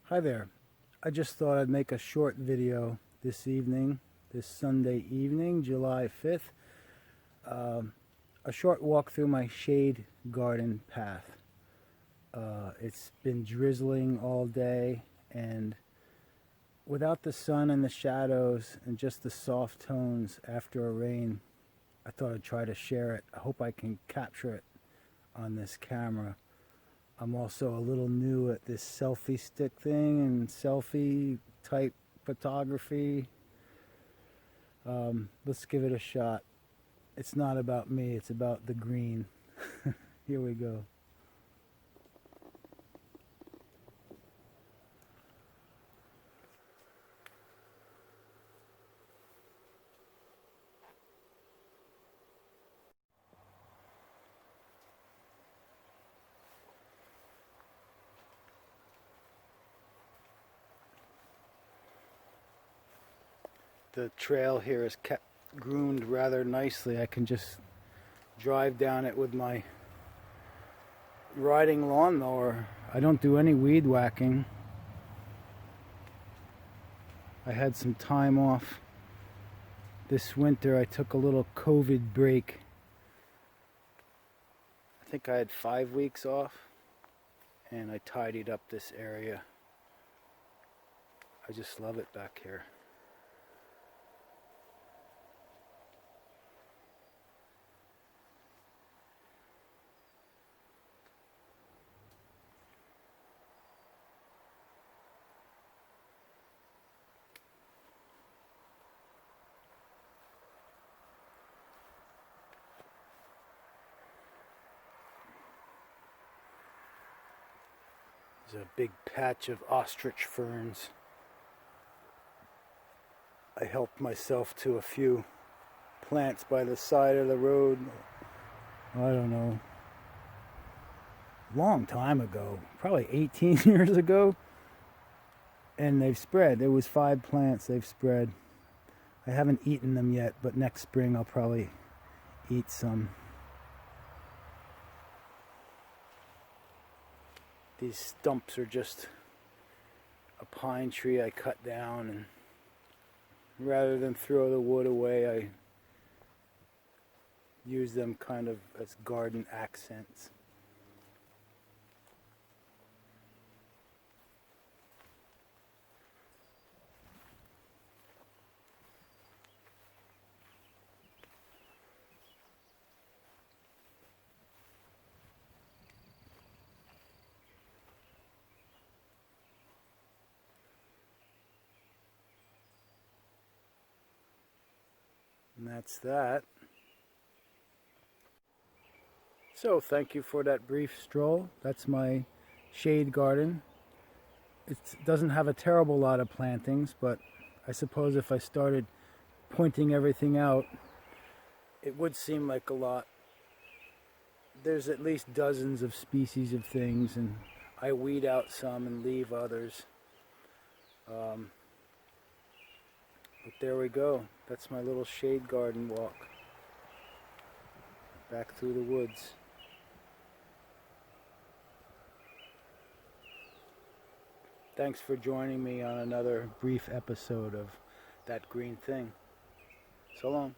Hi there. I just thought I'd make a short video this evening, this Sunday evening, July 5th. A short walk through my shade garden path. It's been drizzling all day, and without the sun and the shadows and just the soft tones after a rain, I thought I'd try to share it. I hope I can capture it on this camera. I'm also a little new at this selfie stick thing and selfie type photography. Let's give it a shot. It's not about me, it's about the green. Here we go. The trail here is kept groomed rather nicely. I can just drive down it with my riding lawnmower. I don't do any weed whacking. I had some time off this winter. I took a little COVID break. I think I had 5 weeks off, and I tidied up this area. I just love it back here. There's a big patch of ostrich ferns. I helped myself to a few plants by the side of the road. I don't know, long time ago, probably 18 years ago, and they've spread. There was 5 plants, they've spread. I haven't eaten them yet, but next spring I'll probably eat some. These stumps are just a pine tree I cut down, and rather than throw the wood away, I use them kind of as garden accents. And that's that. So thank you for that brief stroll. That's my shade garden. It doesn't have a terrible lot of plantings, but I suppose if I started pointing everything out, it would seem like a lot. There's at least dozens of species of things, and I weed out some and leave others. But there we go. That's my little shade garden walk back through the woods. Thanks for joining me on another brief episode of That Green Thing. So long.